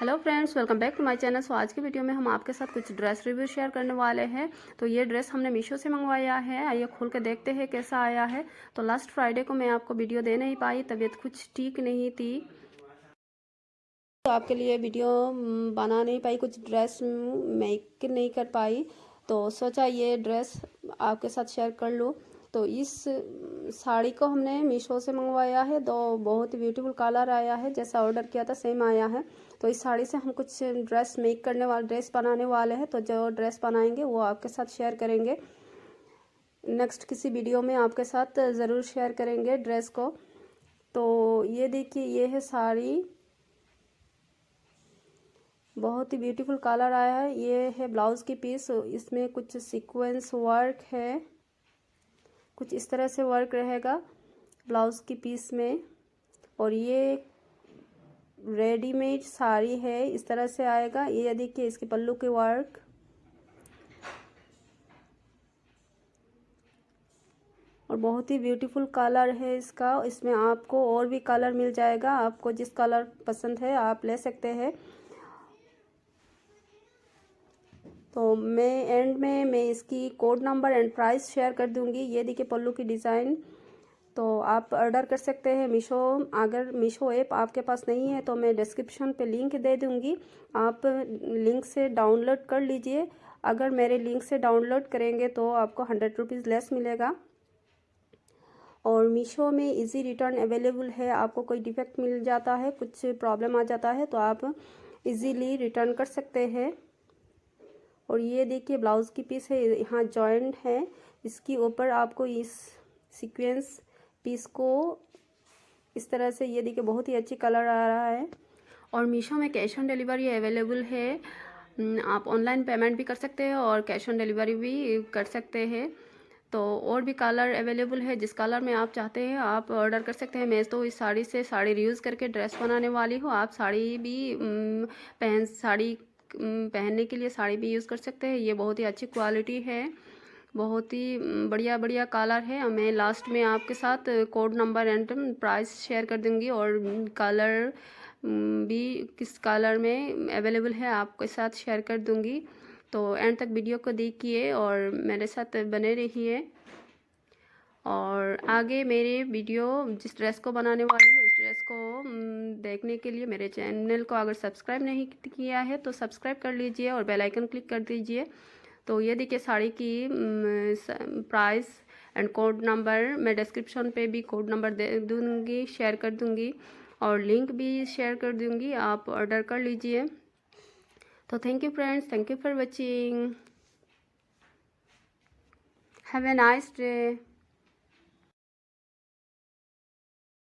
Hello friends, welcome back to my channel. So आज की video में हम आपके साथ कुछ ड्रेस रिव्यू शेयर करने वाले हैं। तो ये ड्रेस हमने मीशो से मंगवाया है। आइए खोल के देखते हैं कैसा आया है। तो लास्ट फ्राइडे को मैं आपको वीडियो दे नहीं पाई, तबीयत कुछ ठीक नहीं थी, तो आपके लिए वीडियो बना नहीं पाई, कुछ ड्रेस मेक नहीं कर पाई। तो सोचा ये ड्रेस आपके साथ शेयर कर लूँ। तो इस साड़ी को हमने मीशो से मंगवाया है। तो बहुत ही ब्यूटीफुल कलर आया है, जैसा ऑर्डर किया था सेम आया है। तो इस साड़ी से हम कुछ ड्रेस मेक करने वाले, ड्रेस बनाने वाले हैं। तो जो ड्रेस बनाएंगे वो आपके साथ शेयर करेंगे, नेक्स्ट किसी वीडियो में आपके साथ ज़रूर शेयर करेंगे ड्रेस को। तो ये देखिए, ये है साड़ी, बहुत ही ब्यूटीफुल कलर आया है। ये है ब्लाउज़ की पीस, इसमें कुछ सीक्वेंस वर्क है, कुछ इस तरह से वर्क रहेगा ब्लाउज़ की पीस में। और ये रेडीमेड साड़ी है, इस तरह से आएगा। ये देखिए इसके पल्लू के वर्क, और बहुत ही ब्यूटीफुल कलर है इसका। इसमें आपको और भी कलर मिल जाएगा, आपको जिस कलर पसंद है आप ले सकते हैं। तो मैं एंड में इसकी code number and price share कर दूंगी। ये देखिए पल्लू की डिज़ाइन। तो आप ऑर्डर कर सकते हैं मीशो। अगर मीशो ऐप आपके पास नहीं है तो मैं डिस्क्रिप्शन पे लिंक दे दूंगी, आप लिंक से डाउनलोड कर लीजिए। अगर मेरे लिंक से डाउनलोड करेंगे तो आपको 100 रुपीज़ लेस मिलेगा। और मीशो में इजी रिटर्न अवेलेबल है। आपको कोई डिफेक्ट मिल जाता है, कुछ प्रॉब्लम आ जाता है, तो आप इजीली रिटर्न कर सकते हैं। और ये देखिए ब्लाउज़ की पीस है, यहाँ जॉइंट है। इसके ऊपर आपको इस सीक्वेंस पीस को इस तरह से, ये देखिए बहुत ही अच्छी कलर आ रहा है। और मीशो में कैश ऑन डिलीवरी अवेलेबल है। आप ऑनलाइन पेमेंट भी कर सकते हैं और कैश ऑन डिलीवरी भी कर सकते हैं। तो और भी कलर अवेलेबल है, जिस कलर में आप चाहते हैं आप ऑर्डर कर सकते हैं। मैं तो इस साड़ी से साड़ी रीयूज़ करके ड्रेस बनाने वाली हूँ। आप साड़ी भी पहनने के लिए साड़ी भी यूज़ कर सकते हैं। ये बहुत ही अच्छी क्वालिटी है, बहुत ही बढ़िया बढ़िया कलर है। मैं लास्ट में आपके साथ code number and price share कर दूंगी, और कलर भी किस कलर में अवेलेबल है आपके साथ शेयर कर दूंगी। तो एंड तक वीडियो को देखिए और मेरे साथ बने रहिए। और आगे मेरे वीडियो जिस ड्रेस को बनाने वाली हूँ, इस ड्रेस को देखने के लिए मेरे चैनल को अगर सब्सक्राइब नहीं किया है तो सब्सक्राइब कर लीजिए और बेल आइकन क्लिक कर दीजिए। तो ये देखिए साड़ी की प्राइस एंड कोड नंबर मैं डिस्क्रिप्शन पे भी कोड नंबर दे दूँगी, शेयर कर दूँगी, और लिंक भी शेयर कर दूँगी, आप ऑर्डर कर लीजिए। तो thank you friends, thank you for watching, have a nice day.